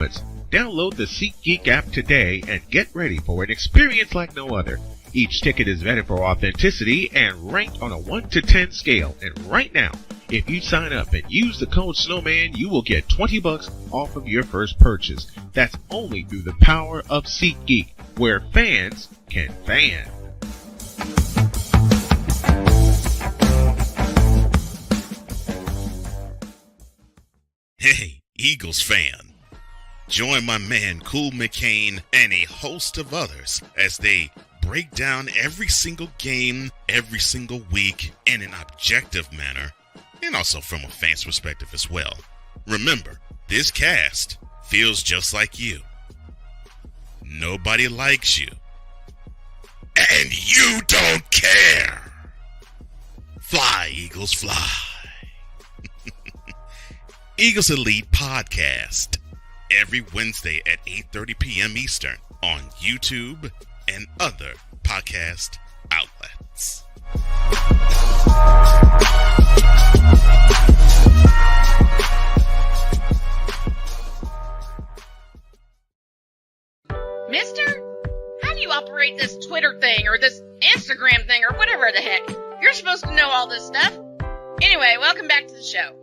Download the SeatGeek app today and get ready for an experience like no other. Each ticket is vetted for authenticity and ranked on a 1 to 10 scale. And right now, if you sign up and use the code Snowman, you will get $20 off of your first purchase. That's only through the power of SeatGeek, where fans can fan. Hey, Eagles fan. Join my man Cool McCain and a host of others as they break down every single game, every single week in an objective manner, and also from a fan's perspective as well. Remember, this cast feels just like you. Nobody likes you. And you don't care. Fly, Eagles, fly. Eagles Elite Podcast. Every Wednesday at 8:30 p.m. Eastern on YouTube and other podcast outlets. Mister, how do you operate this Twitter thing or this Instagram thing or whatever the heck? You're supposed to know all this stuff. Anyway, welcome back to the show.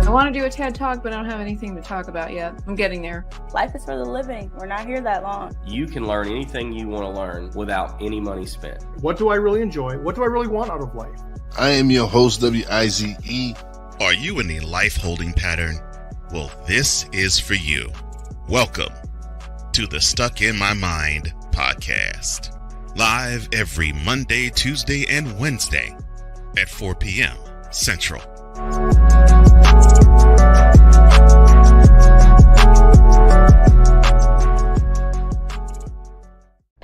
I want to do a TED Talk, but I don't have anything to talk about yet. I'm getting there. Life is for the living. We're not here that long. You can learn anything you want to learn without any money spent. What do I really enjoy? What do I really want out of life? I am your host, WIZE. Are you in a life holding pattern? Well, this is for you. Welcome to the Stuck in My Mind podcast. Live every Monday, Tuesday, and Wednesday at 4 p.m. Central.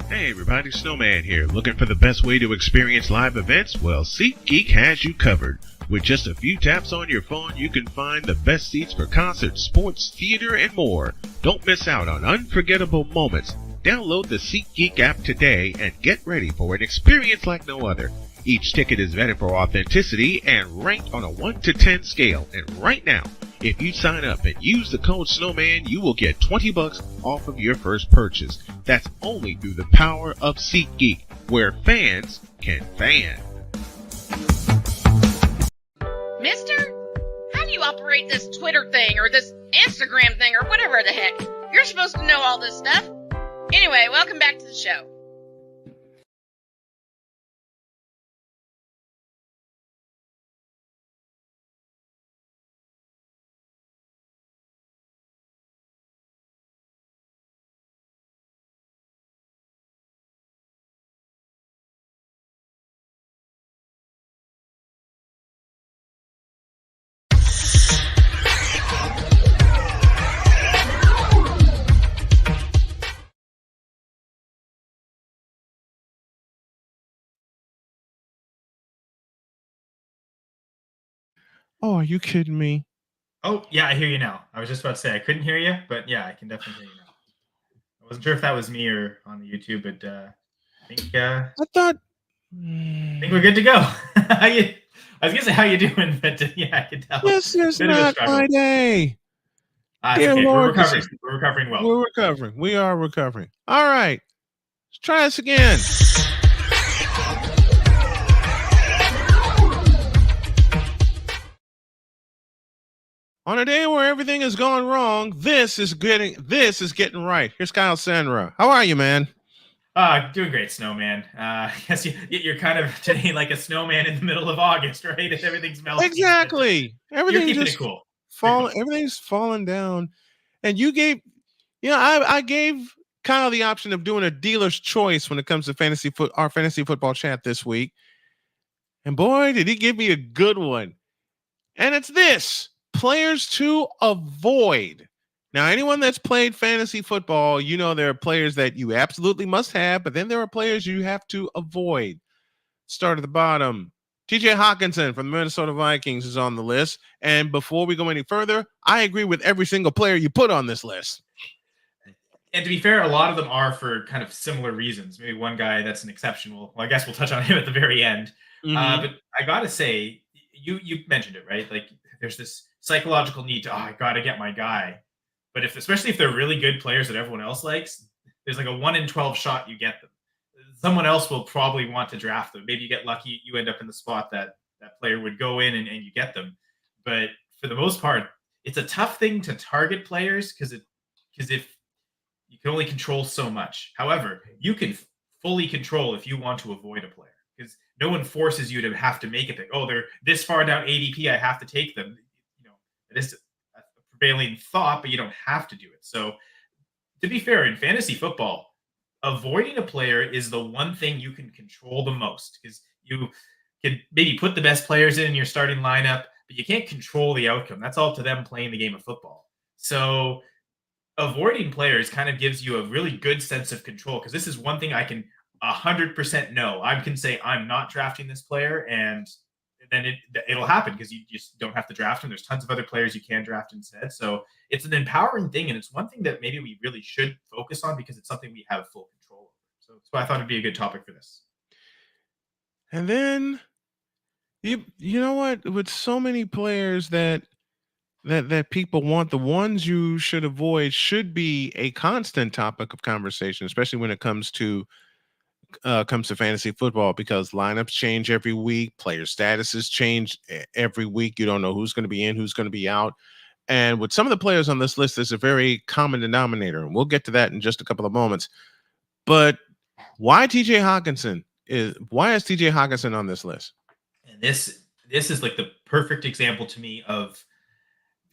Hey everybody, Snowman here. Looking for the best way to experience live events? Well, SeatGeek has you covered. With just a few taps on your phone, you can find the best seats for concerts, sports, theater, and more. Don't miss out on unforgettable moments. Download the SeatGeek app today and get ready for an experience like no other. Each ticket is vetted for authenticity and ranked on a 1 to 10 scale. And right now, if you sign up and use the code Snowman, you will get $20 off of your first purchase. That's only through the power of SeatGeek, where fans can fan. Mister, how do you operate this Twitter thing or this Instagram thing or whatever the heck? You're supposed to know all this stuff. Anyway, welcome back to the show. Oh, are you kidding me? Oh, yeah, I hear you now. I was just about to say I couldn't hear you, but yeah, I can definitely hear you now. I wasn't sure if that was me or on the YouTube, but I think I thought I think we're good to go. I was gonna say how you doing, but yeah, I can tell. this is not my day. It's Dear okay. Lord, We're recovering. We're recovering well. We're recovering. We are recovering. All right, let's try this again. On a day where everything has gone wrong, this is getting right. Here's Kyle Senra. How are you, man? Doing great, Snowman. I guess you're kind of today like a snowman in the middle of August, right? And everything's melting. Exactly. You're Everything keeping it just cool. everything's falling down. And you gave, I gave Kyle the option of doing a dealer's choice when it comes to our fantasy football chat this week. And boy, did he give me a good one. And it's this: players to avoid. Now, anyone that's played fantasy football, there are players that you absolutely must have, but then there are players you have to avoid. Start at the bottom. TJ Hawkinson from the Minnesota Vikings is on the list. And before we go any further, I agree with every single player you put on this list. And to be fair, a lot of them are for kind of similar reasons. Maybe one guy that's an exceptional. Well, I guess we'll touch on him at the very end. But I gotta say, you mentioned it, right? Like there's this psychological need to, I gotta get my guy. But especially if they're really good players that everyone else likes, there's like a 1 in 12 shot you get them. Someone else will probably want to draft them. Maybe you get lucky, you end up in the spot that player would go in and you get them. But for the most part, it's a tough thing to target players because if you can only control so much. However, you can fully control if you want to avoid a player because no one forces you to have to make a pick. Oh, they're this far down ADP, I have to take them. It is a prevailing thought, but you don't have to do it. So, to be fair, in fantasy football, avoiding a player is the one thing you can control the most because you can maybe put the best players in your starting lineup, but you can't control the outcome. That's all to them playing the game of football. So avoiding players kind of gives you a really good sense of control because this is one thing I can 100% know. I can say I'm not drafting this player, and then it'll happen because you just don't have to draft him. There's tons of other players you can draft instead. So it's an empowering thing, and it's one thing that maybe we really should focus on because it's something we have full control over. So that's why I thought it'd be a good topic for this. And then you know what? With so many players that people want, the ones you should avoid should be a constant topic of conversation, especially when it comes to fantasy football, because lineups change every week, player statuses change every week. You don't know who's going to be in, who's going to be out. And with some of the players on this list, there's a very common denominator, and we'll get to that in just a couple of moments. But why is TJ Hawkinson on this list? And this is like the perfect example to me of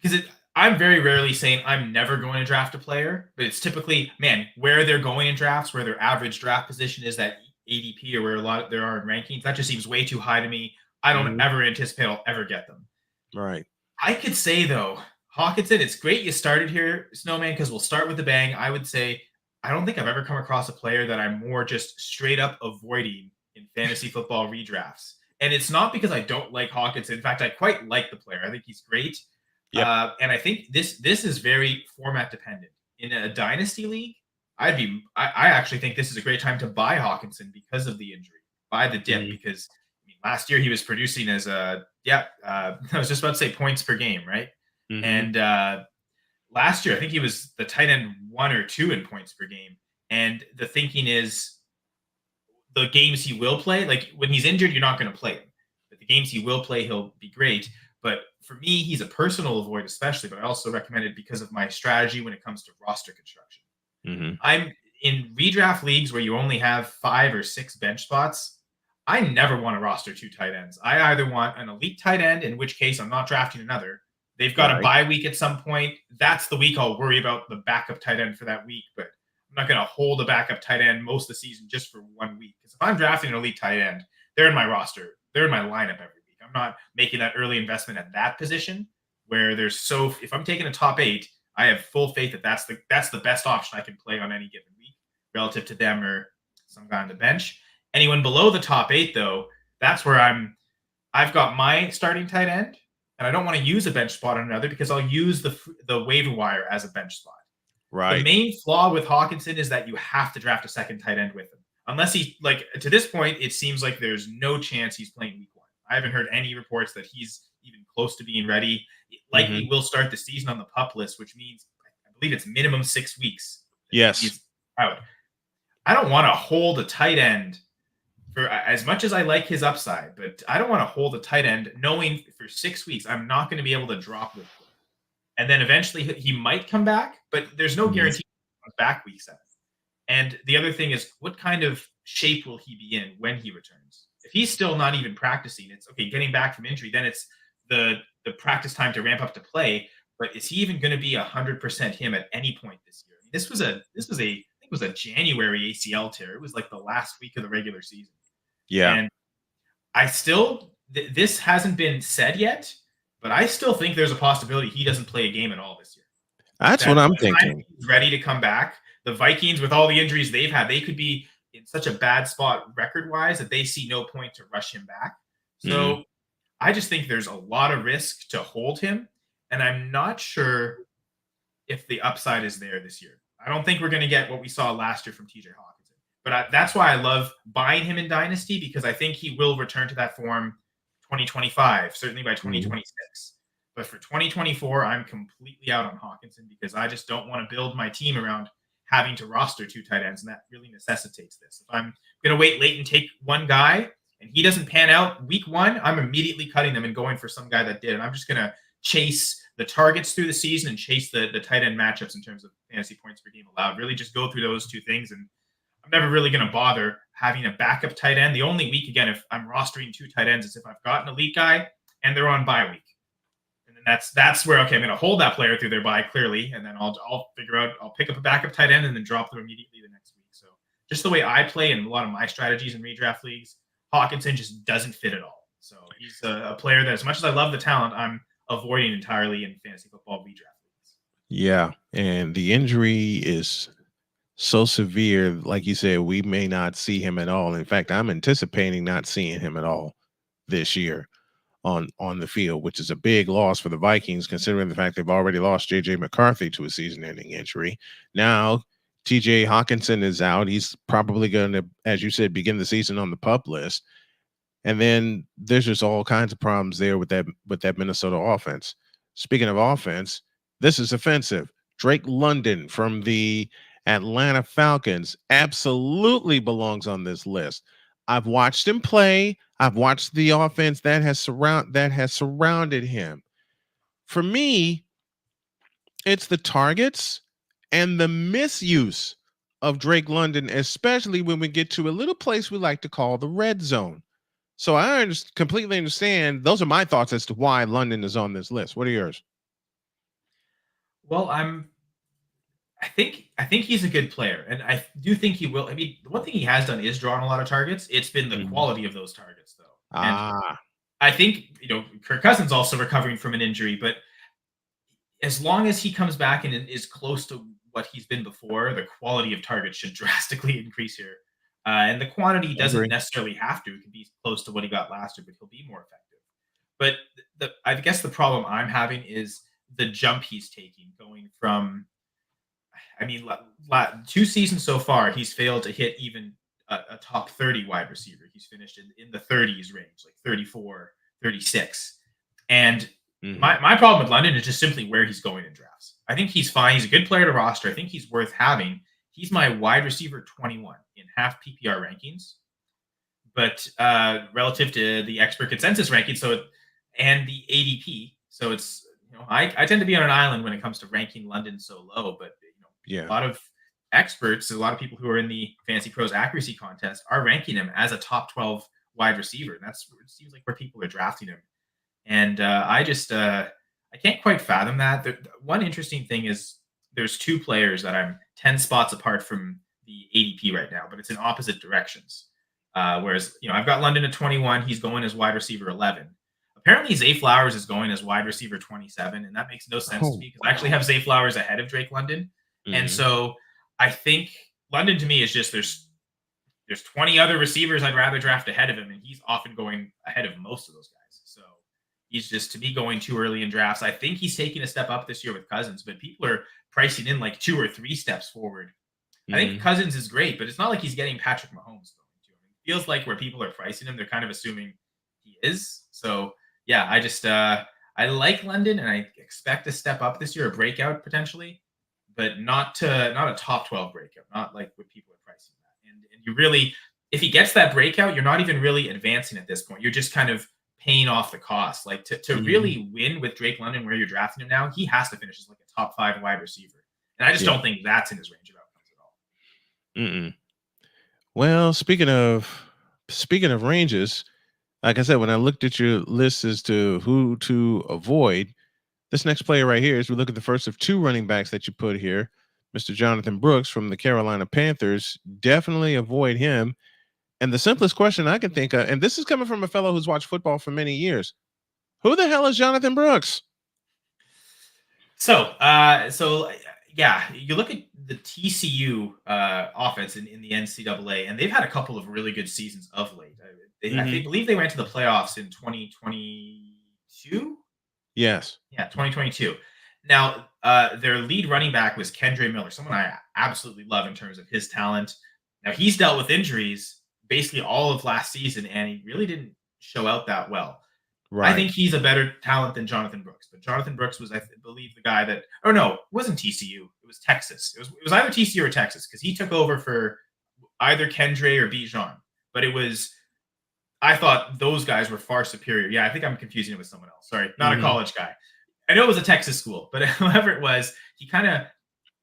because I'm very rarely saying I'm never going to draft a player, but it's typically, man, where they're going in drafts, where their average draft position is that ADP or where a lot there are in rankings. That just seems way too high to me. I don't ever anticipate I'll ever get them. Right. I could say though, Hawkinson, it's great you started here, Snowman, because we'll start with the bang. I would say I don't think I've ever come across a player that I'm more just straight up avoiding in fantasy football redrafts. And it's not because I don't like Hawkinson. In fact, I quite like the player. I think he's great. Yep. And I think this is very format dependent. In a dynasty league, I actually think this is a great time to buy Hawkinson because of the injury, buy the dip, because last year he was producing as I was just about to say points per game, right? And last year I think he was the tight end 1 or 2 in points per game. And the thinking is the games he will play, like when he's injured, you're not going to play him. But the games he will play, he'll be great. But for me, he's a personal avoid, especially, but I also recommend it because of my strategy when it comes to roster construction. I'm in redraft leagues where you only have 5 or 6 bench spots. I never want to roster 2 tight ends. I either want an elite tight end, in which case I'm not drafting another. They've got a bye week at some point. That's the week I'll worry about the backup tight end for that week, but I'm not going to hold a backup tight end most of the season just for 1 week. Because if I'm drafting an elite tight end, they're in my roster. They're in my lineup every week. I'm not making that early investment at that position where if I'm taking a top 8, I have full faith that that's the best option I can play on any given week relative to them or some guy on the bench. Anyone below the top 8, though, that's where I've got my starting tight end, and I don't want to use a bench spot on another because I'll use the waiver wire as a bench spot. Right. The main flaw with Hawkinson is that you have to draft a second tight end with him. Unless to this point, it seems like there's no chance he's playing week 1. I haven't heard any reports that he's even close to being ready. It likely will start the season on the PUP list, which means I believe it's minimum 6 weeks. Yes. He's out. I don't want to hold a tight end for as much as I like his upside, but I don't want to hold a tight end knowing for 6 weeks I'm not going to be able to drop with him. And then eventually he might come back, but there's no guarantee he's back week 7. And the other thing is, what kind of shape will he be in when he returns? If he's still not even practicing, it's okay. Getting back from injury, then it's the practice time to ramp up to play. But is he even going to be 100% him at any point this year? This was a I think it was a January ACL tear. It was like the last week of the regular season. Yeah. And I still this hasn't been said yet, but I still think there's a possibility he doesn't play a game at all this year. That's what I'm thinking. He's ready to come back. The Vikings, with all the injuries they've had, they could be in such a bad spot record-wise that they see no point to rush him back. So I just think there's a lot of risk to hold him, and I'm not sure if the upside is there this year. I don't think we're going to get what we saw last year from TJ Hawkinson. But that's why I love buying him in Dynasty, because I think he will return to that form 2025, certainly by 2026. But for 2024, I'm completely out on Hawkinson because I just don't want to build my team around having to roster 2 tight ends, and that really necessitates this. If I'm going to wait late and take one guy and he doesn't pan out week 1, I'm immediately cutting them and going for some guy that did. And I'm just going to chase the targets through the season and chase the tight end matchups in terms of fantasy points per game allowed. Really just go through those 2 things. And I'm never really going to bother having a backup tight end. The only week, again, if I'm rostering 2 tight ends, is if I've got an elite guy and they're on bye week. That's where, okay, I'm going to hold that player through their bye clearly, and then I'll figure out, I'll pick up a backup tight end and then drop them immediately the next week. So just the way I play in a lot of my strategies in redraft leagues, Hawkinson just doesn't fit at all. So he's a player that, as much as I love the talent, I'm avoiding entirely in fantasy football redraft leagues. Yeah, and the injury is so severe, like you said, we may not see him at all. In fact, I'm anticipating not seeing him at all this year on the field, which is a big loss for the Vikings, considering the fact they've already lost J.J. McCarthy to a season-ending injury. Now, T.J. Hawkinson is out. He's probably going to, as you said, begin the season on the PUP list. And then there's just all kinds of problems there with that Minnesota offense. Speaking of offense, this is offensive. Drake London from the Atlanta Falcons absolutely belongs on this list. I've watched him play. I've watched the offense that has surrounded him. For me, it's the targets and the misuse of Drake London, especially when we get to a little place we like to call the red zone. So I completely understand. Those are my thoughts as to why London is on this list. What are yours? Well, I think he's a good player, and I do think he will. I mean, the one thing he has done is drawn a lot of targets. It's been the quality of those targets, though. And I think, Kirk Cousins also recovering from an injury, but as long as he comes back and is close to what he's been before, the quality of targets should drastically increase here. And the quantity doesn't necessarily have to. It can be close to what he got last year, but he'll be more effective. But I guess the problem I'm having is the jump he's taking, going from, 2 seasons so far, he's failed to hit even a top 30 wide receiver. He's finished in the 30s range, like 34, 36. And my problem with London is just simply where he's going in drafts. I think he's fine. He's a good player to roster. I think he's worth having. He's my wide receiver 21 in half PPR rankings, but relative to the expert consensus ranking, and the ADP. So it's, I tend to be on an island when it comes to ranking London so low, but a lot of experts, a lot of people who are in the Fantasy Pros accuracy contest are ranking him as a top 12 wide receiver. And it seems like where people are drafting him. And I can't quite fathom that. One interesting thing is there's 2 players that I'm 10 spots apart from the ADP right now, but it's in opposite directions. Whereas, I've got London at 21. He's going as wide receiver 11. Apparently, Zay Flowers is going as wide receiver 27, and that makes no sense to me because I actually have Zay Flowers ahead of Drake London. And so I think London to me is just there's 20 other receivers I'd rather draft ahead of him, and he's often going ahead of most of those guys. So he's just, to me, going too early in drafts. I think he's taking a step up this year with Cousins, but people are pricing in like 2 or 3 steps forward. I think Cousins is great, but it's not like he's getting Patrick Mahomes going to him. It feels like where people are pricing him, they're kind of assuming he is. So yeah, I just I like London, and I expect a step up this year, a breakout potentially, but not a top 12 breakout, not like what people are pricing that. And you really, if he gets that breakout, you're not even really advancing at this point. You're just kind of paying off the cost. Like to really win with Drake London where you're drafting him now, he has to finish as like a top 5 wide receiver. And I just don't think that's in his range of outcomes at all. Mm-mm. Well, speaking of ranges, like I said, when I looked at your list as to who to avoid, this next player right here, as we look at the first of two running backs that you put here, Mr. Jonathan Brooks from the Carolina Panthers, definitely avoid him. And the simplest question I can think of, and this is coming from a fellow who's watched football for many years, who the hell is Jonathan Brooks? So yeah, you look at the TCU offense in the NCAA, and they've had a couple of really good seasons of late. Believe they went to the playoffs in 2022. Yes. Yeah, 2022. Now, their lead running back was Kendre Miller, someone I absolutely love in terms of his talent. Now, he's dealt with injuries basically all of last season, and he really didn't show out that well. I Right. think he's a better talent than Jonathan Brooks, but Jonathan Brooks was, believe, the guy that. Oh no, it wasn't TCU. It was Texas. It was either TCU or Texas because he took over for either Kendre or Bijan. But it was. I thought those guys were far superior. Yeah, I think I'm confusing it with someone else. Sorry, not a college guy. I know it was a Texas school, but whoever it was, he kind of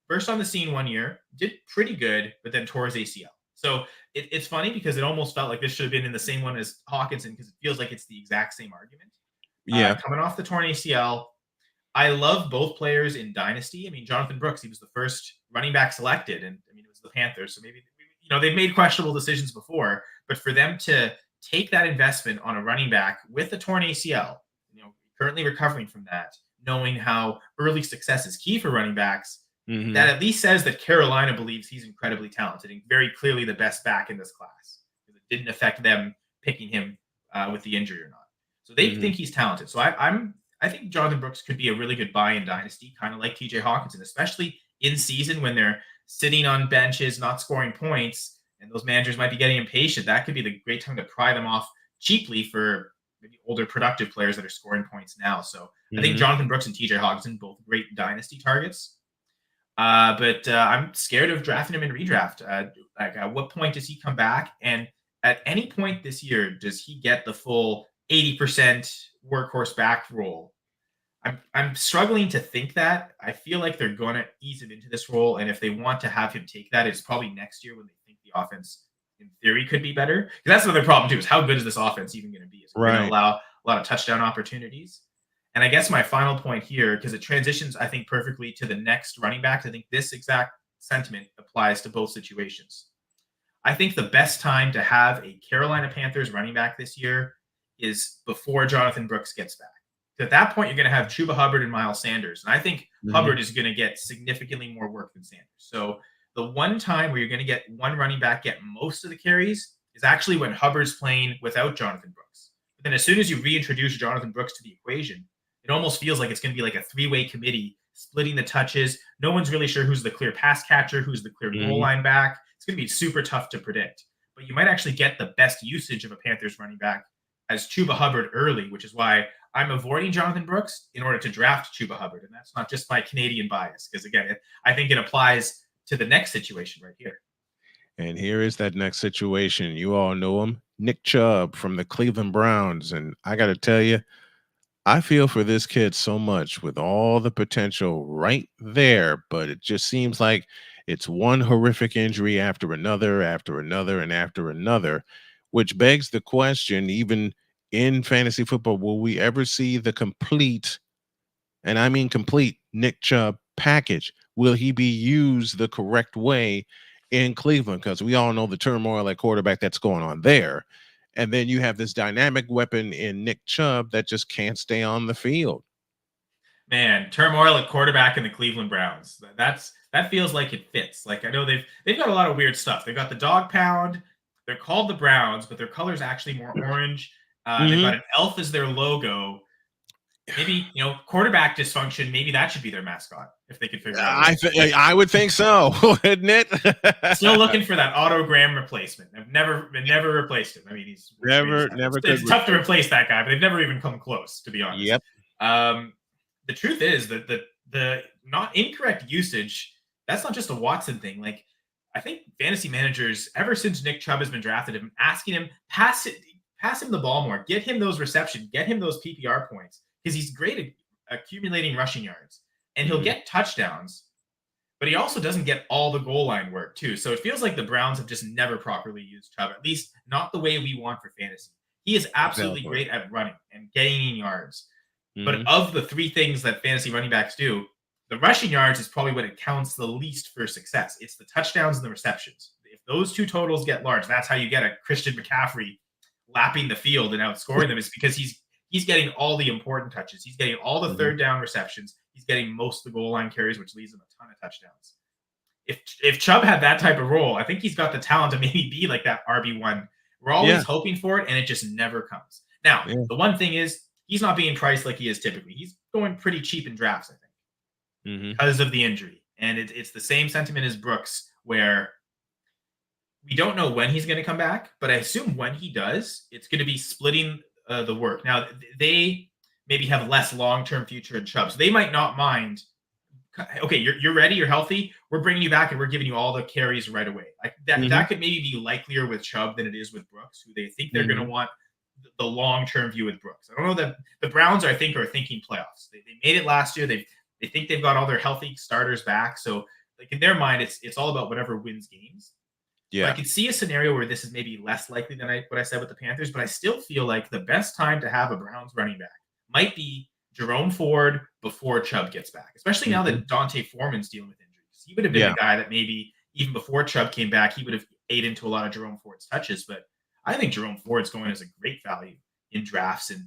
burst on the scene one year, did pretty good, but then tore his ACL. So it's funny because it almost felt like this should have been in the same one as Hawkinson because it feels like it's the exact same argument. Yeah. Coming off the torn ACL, I love both players in Dynasty. I mean, Jonathan Brooks, he was the first running back selected, and I mean, it was the Panthers. So maybe, they've made questionable decisions before, but for them to take that investment on a running back with a torn ACL, currently recovering from that, knowing how early success is key for running backs, that at least says that Carolina believes he's incredibly talented and very clearly the best back in this class. It didn't affect them picking him with the injury or not. So they think he's talented. So I think Jonathan Brooks could be a really good buy in Dynasty, kind of like TJ Hawkinson, especially in season when they're sitting on benches, not scoring points, and those managers might be getting impatient. That could be the great time to pry them off cheaply for maybe older productive players that are scoring points now. So I think Jonathan Brooks and TJ Hawkinson, both great Dynasty targets. But I'm scared of drafting him in redraft. At what point does he come back? And at any point this year, does he get the full 80% workhorse back role? I'm struggling to think that. I feel like they're going to ease him into this role. And if they want to have him take that, it's probably next year when they think the offense, in theory, could be better. Because that's another problem, too, is how good is this offense even going to be? Is it going to allow a lot of touchdown opportunities? And I guess my final point here, because it transitions, I think, perfectly to the next running back. I think this exact sentiment applies to both situations. I think the best time to have a Carolina Panthers running back this year is before Jonathan Brooks gets back. At that point, you're going to have Chuba Hubbard and Miles Sanders. And I think Hubbard is going to get significantly more work than Sanders. So the one time where you're going to get one running back get most of the carries is actually when Hubbard's playing without Jonathan Brooks. But then as soon as you reintroduce Jonathan Brooks to the equation, it almost feels like it's going to be like a three-way committee splitting the touches. No one's really sure who's the clear pass catcher, who's the clear goal line back. It's going to be super tough to predict. But you might actually get the best usage of a Panthers running back as Chuba Hubbard early, which is why I'm avoiding Jonathan Brooks in order to draft Chuba Hubbard. And that's not just my Canadian bias, because, again, I think it applies to the next situation right here. And here is that next situation. You all know him, Nick Chubb from the Cleveland Browns. And I got to tell you, I feel for this kid so much with all the potential right there, but it just seems like it's one horrific injury after another, and after another, which begs the question, even in fantasy football, will we ever see the complete, and I mean complete, Nick Chubb package? Will he be used the correct way in Cleveland? Because we all know the turmoil at quarterback that's going on there. And then you have this dynamic weapon in Nick Chubb that just can't stay on the field. Man, turmoil at quarterback in the Cleveland Browns. That feels like it fits. Like, I know they've got a lot of weird stuff. They've got the dog pound. They're called the Browns, but their color is actually more orange. They've got an elf as their logo. Maybe, quarterback dysfunction. Maybe that should be their mascot if they could figure it out. I would think so, wouldn't it? Still looking for that autogram replacement. I've never replaced him. I mean, he's never. It's tough to replace that guy, but they've never even come close, to be honest. Yep. The truth is that the not incorrect usage, that's not just a Watson thing. Like, I think fantasy managers, ever since Nick Chubb has been drafted, have been asking him, pass him the ball more, get him those receptions, get him those PPR points, because he's great at accumulating rushing yards, and he'll get touchdowns. but he also doesn't get all the goal line work too. So it feels like the Browns have just never properly used Chubb, at least not the way we want for fantasy. He is absolutely great at running and gaining yards. But of the three things that fantasy running backs do, the rushing yards is probably what it counts the least for success. It's the touchdowns and the receptions. If those two totals get large, that's how you get a Christian McCaffrey lapping the field and outscoring them. Is because he's getting all the important touches. He's getting all the third down receptions. He's getting most of the goal line carries, which leads him a ton of touchdowns. If Chubb had that type of role, I think he's got the talent to maybe be like that RB1. We're always hoping for it, and it just never comes. Now, the one thing is, he's not being priced like he is typically. He's going pretty cheap in drafts, I think, because of the injury. And it's the same sentiment as Brooks, where we don't know when he's going to come back, but I assume when he does, it's going to be splitting the work. Now, they maybe have less long-term future in Chubb, so they might not mind. Okay, you're ready, you're healthy. We're bringing you back, and we're giving you all the carries right away. Like that could maybe be likelier with Chubb than it is with Brooks, who they think they're going to want the long-term view with Brooks. I don't know that the Browns are thinking playoffs. They made it last year. They think they've got all their healthy starters back. So like in their mind, it's all about whatever wins games. Yeah, I could see a scenario where this is maybe less likely than what I said with the Panthers, but I still feel like the best time to have a Browns running back might be Jerome Ford before Chubb gets back, especially now that Dante Foreman's dealing with injuries. He would have been a guy that maybe even before Chubb came back, he would have ate into a lot of Jerome Ford's touches. But I think Jerome Ford's going as a great value in drafts. And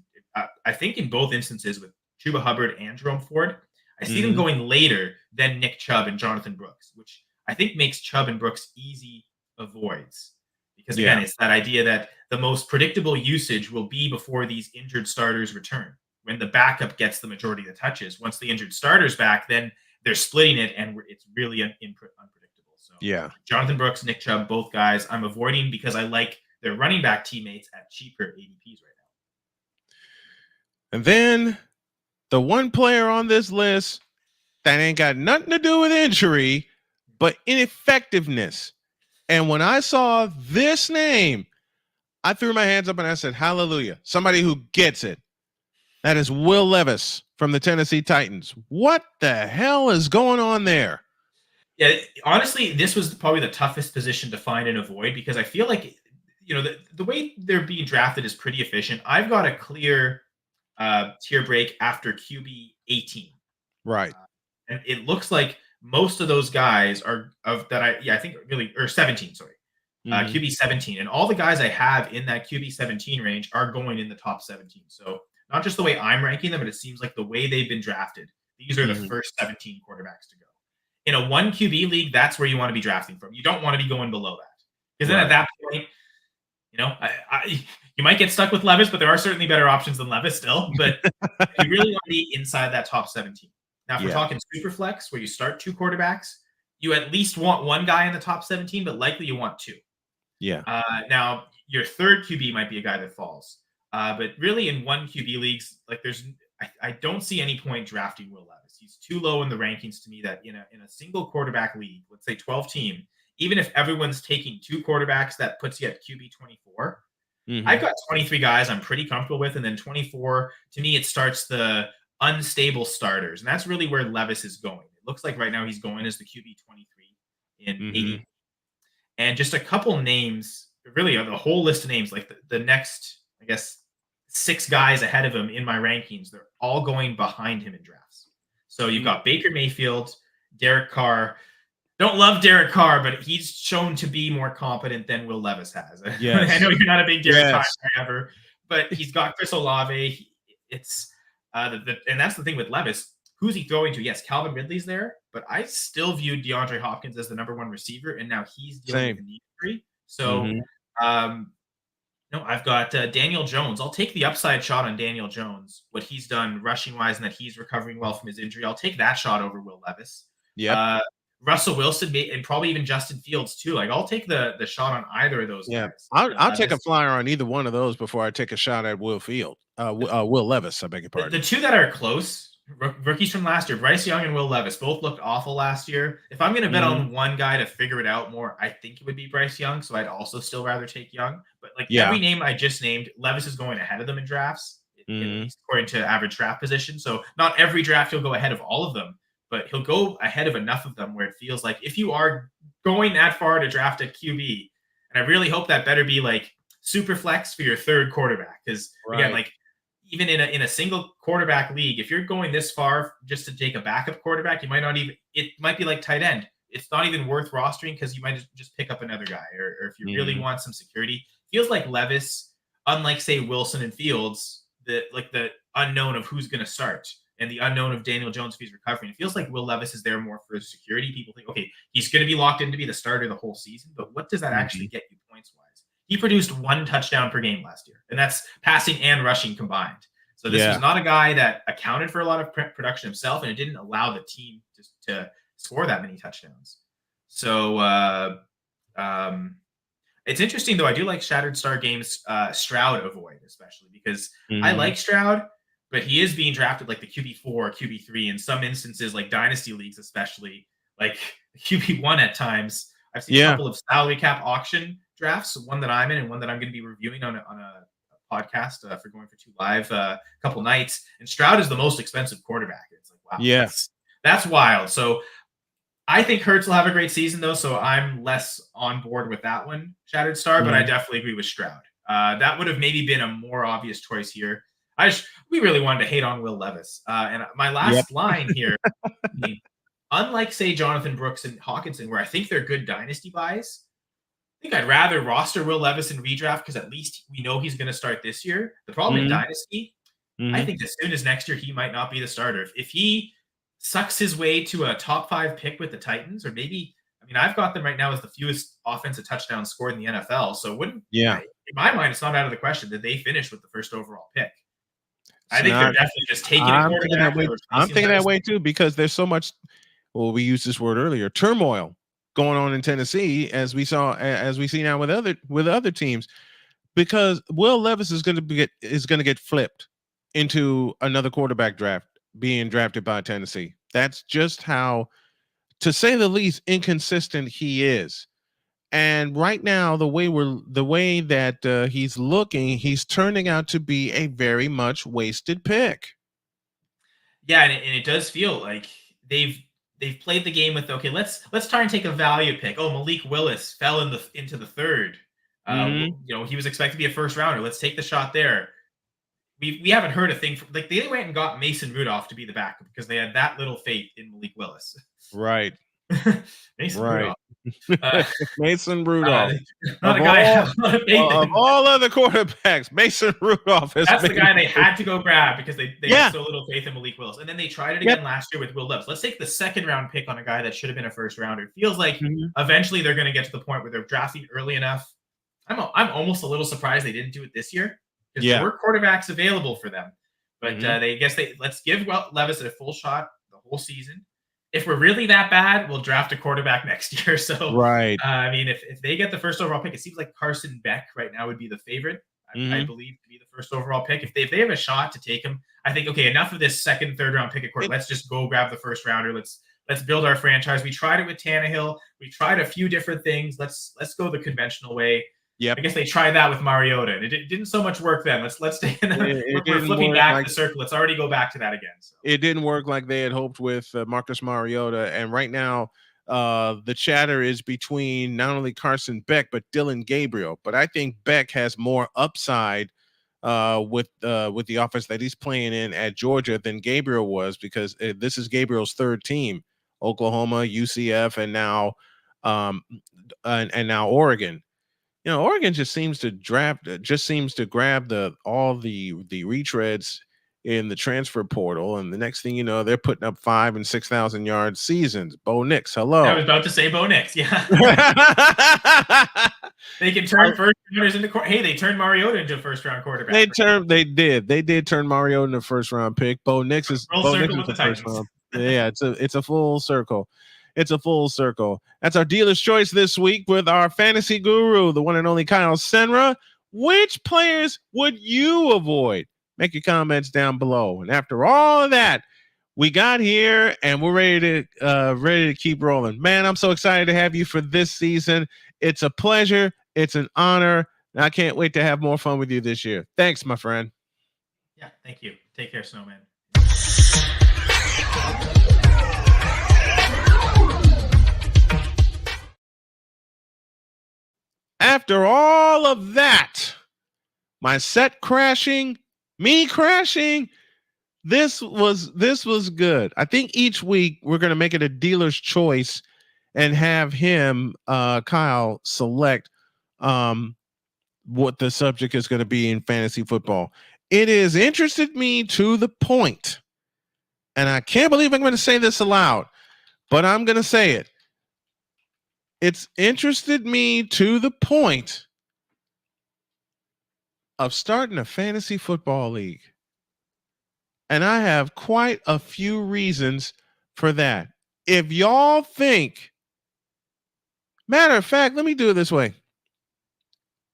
I think in both instances with Chuba Hubbard and Jerome Ford, I see them going later than Nick Chubb and Jonathan Brooks, which I think makes Chubb and Brooks easy avoids. Because again, it's that idea that the most predictable usage will be before these injured starters return, when the backup gets the majority of the touches. Once the injured starter's back, then they're splitting it, and it's really unpredictable. So Jonathan Brooks, Nick Chubb, both guys I'm avoiding because I like their running back teammates at cheaper ADPs right now. And then the one player on this list that ain't got nothing to do with injury, but ineffectiveness. And when I saw this name, I threw my hands up and I said, hallelujah, somebody who gets it. That is Will Levis from the Tennessee Titans. What the hell is going on there? Yeah, honestly, this was probably the toughest position to find and avoid, because I feel like, the way they're being drafted is pretty efficient. I've got a clear tier break after QB 18. Right. And it looks like most of those guys are I think really, or 17, sorry. QB 17. And all the guys I have in that QB 17 range are going in the top 17. So not just the way I'm ranking them, but it seems like the way they've been drafted, these are the first 17 quarterbacks to go. In a 1 QB league, that's where you want to be drafting from. You don't want to be going below that. Because then at that point, you might get stuck with Levis, but there are certainly better options than Levis still. But you really want to be inside that top 17. Now, if we're talking super flex, where you start 2 quarterbacks, you at least want 1 guy in the top 17, but likely you want 2. Yeah. Now, your third QB might be a guy that falls. But really in 1 QB leagues, like I don't see any point drafting Will Levis. He's too low in the rankings to me that in a single quarterback league, let's say 12 team, even if everyone's taking 2 quarterbacks, that puts you at QB 24. I've got 23 guys I'm pretty comfortable with. And then 24, to me, it starts the unstable starters. And that's really where Levis is going. It looks like right now he's going as the QB 23 in 80. And just a couple names, really the whole list of names, like the next, I guess, 6 guys ahead of him in my rankings, they're all going behind him in drafts. So you've got Baker Mayfield, Derek Carr. Don't love Derek Carr, but he's shown to be more competent than Will Levis has. Yes. I know you're not a big Derek Carr ever, but he's got Chris Olave. It's and that's the thing with Levis. Who's he throwing to? Yes, Calvin Ridley's there, but I still viewed DeAndre Hopkins as the number 1 receiver, and now he's dealing with a knee injury. So, no, I've got Daniel Jones. I'll take the upside shot on Daniel Jones, what he's done rushing-wise, and that he's recovering well from his injury. I'll take that shot over Will Levis. Yeah. Russell Wilson and probably even Justin Fields too. Like I'll take the shot on either of those guys. I'll take a flyer on either one of those before I take a shot at Will Levis. I beg your pardon. The 2 that are close, rookies from last year, Bryce Young and Will Levis, both looked awful last year. If I'm going to bet on one guy to figure it out more, I think it would be Bryce Young. So I'd also still rather take Young. But every name I just named, Levis is going ahead of them in drafts, at least according to average draft position. So not every draft you'll go ahead of all of them. but he'll go ahead of enough of them where it feels like if you are going that far to draft a QB, and I really hope that better be like super flex for your third quarterback. Because again, like even in a single quarterback league, if you're going this far just to take a backup quarterback, you might not even, it might be like tight end. It's not even worth rostering because you might just pick up another guy. Or if you really want some security, feels like Levis, unlike say Wilson and Fields, the unknown of who's going to start and the unknown of Daniel Jones if he's recovering. It feels like Will Levis is there more for security. People think, okay, he's going to be locked in to be the starter the whole season, but what does that actually get you points wise? He produced 1 touchdown per game last year, and that's passing and rushing combined. So this was not a guy that accounted for a lot of production himself, and it didn't allow the team to score that many touchdowns. So it's interesting, though. I do like Shattered Star Games Stroud avoid, especially because I like Stroud, but he is being drafted like the QB4 or QB3 in some instances, like Dynasty leagues, especially like QB1 at times. I've seen a couple of salary cap auction drafts, one that I'm in and one that I'm going to be reviewing on a podcast for Going for Two Live a couple nights. And Stroud is the most expensive quarterback. It's like, wow, that's wild. So I think Hurts will have a great season, though, so I'm less on board with that one, Shattered Star, but I definitely agree with Stroud. That would have maybe been a more obvious choice here. We really wanted to hate on Will Levis. And my last line here, unlike, say, Jonathan Brooks and Hawkinson, where I think they're good dynasty buys, I think I'd rather roster Will Levis in redraft because at least we know he's going to start this year. The problem in dynasty, I think as soon as next year, he might not be the starter. If he sucks his way to a top 5 pick with the Titans, or maybe, I mean, I've got them right now as the fewest offensive touchdowns scored in the NFL. So in my mind, it's not out of the question that they finish with the first overall pick. I think they're definitely just taking a quarterback. I'm thinking that way too, because there's so much, well, we used this word earlier, turmoil going on in Tennessee, as we see now with other teams, because Will Levis is going to get flipped into another quarterback draft, being drafted by Tennessee. That's just how, to say the least, inconsistent he is. And right now, the way that he's looking, he's turning out to be a very much wasted pick. Yeah, and it does feel like they've played the game with, okay, let's try and take a value pick. Oh, Malik Willis fell into the third. He was expected to be a first rounder. Let's take the shot there. We haven't heard a thing like they went and got Mason Rudolph to be the backup because they had that little faith in Malik Willis. Right. Rudolph. Mason Rudolph. Not a guy of all other quarterbacks, Mason Rudolph. That's the guy they had to go grab because they had so little faith in Malik Willis. And then they tried it again last year with Will Levis. Let's take the second round pick on a guy that should have been a first rounder. It feels like eventually they're going to get to the point where they're drafting early enough. I'm almost a little surprised they didn't do it this year because there were quarterbacks available for them. But let's give Levis a full shot the whole season. If we're really that bad, we'll draft a quarterback next year. So, I mean, if they get the first overall pick, it seems like Carson Beck right now would be the favorite, I believe, to be the first overall pick. If they have a shot to take him, I think, okay, enough of this second, third round pick at quarterback. Let's just go grab the first rounder. Let's build our franchise. We tried it with Tannehill. We tried a few different things. Let's go the conventional way. I guess they tried that with Mariota, and it didn't so much work then. Let's stay in we're flipping back the circle. Let's already go back to that again. So. It didn't work like they had hoped with Marcus Mariota, and right now the chatter is between not only Carson Beck but Dylan Gabriel. But I think Beck has more upside with the offense that he's playing in at Georgia than Gabriel was, because this is Gabriel's third team: Oklahoma, UCF, and now Oregon. You know, Oregon just seems to grab all the retreads in the transfer portal, and the next thing you know, they're putting up 5,000 and 6,000 yard seasons. Bo Nix, hello. I was about to say Bo Nix, yeah. They can turn first rounders into they turned Mariota into a first round quarterback. They did turn Mariota into a first round pick. Bo Nix is the first round. Yeah, it's a full circle. It's a full circle. That's our dealer's choice this week with our fantasy guru, the one and only Kyle Senra. Which players would you avoid? Make your comments down below. And after all of that, we got here and we're ready to keep rolling. Man, I'm so excited to have you for this season. It's a pleasure. It's an honor. And I can't wait to have more fun with you this year. Thanks, my friend. Yeah, thank you. Take care, Snowman. after all of that, my set crashing, me crashing, this was good. I think each week we're going to make it a dealer's choice and have him, Kyle, select what the subject is going to be in fantasy football. It has interested me to the point, and I can't believe I'm going to say this aloud, but I'm going to say it. It's interested me to the point of starting a fantasy football league. And I have quite a few reasons for that. If y'all think, matter of fact, let me do it this way.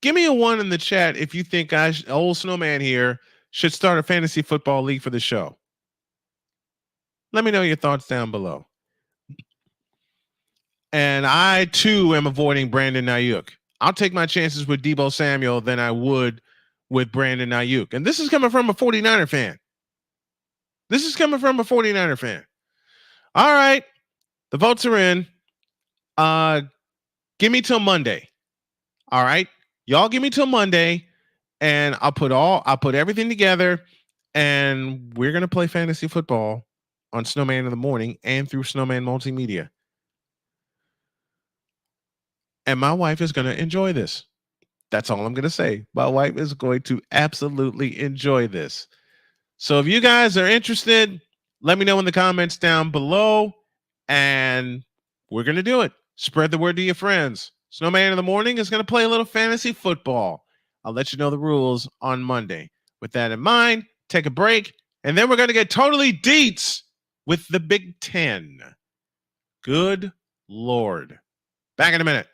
Give me a 1 in the chat if you think old snowman here should start a fantasy football league for the show. Let me know your thoughts down below. And I too am avoiding Brandon Ayuk. I'll take my chances with Deebo Samuel than I would with Brandon Ayuk. And this is coming from a 49er fan. All right. The votes are in. Give me till Monday. All right. Y'all give me till Monday, and I'll put everything together, and we're gonna play fantasy football on Snowman in the Morning and through Snowman Multimedia. And my wife is gonna enjoy this. That's all I'm gonna say. My wife is going to absolutely enjoy this. So if you guys are interested, let me know in the comments down below, and we're going to do it. Spread the word to your friends. Snowman in the Morning is going to play a little fantasy football. I'll let you know the rules on Monday. With that in mind, take a break, and then we're going to get totally deets with the Big Ten. Good Lord. Back in a minute.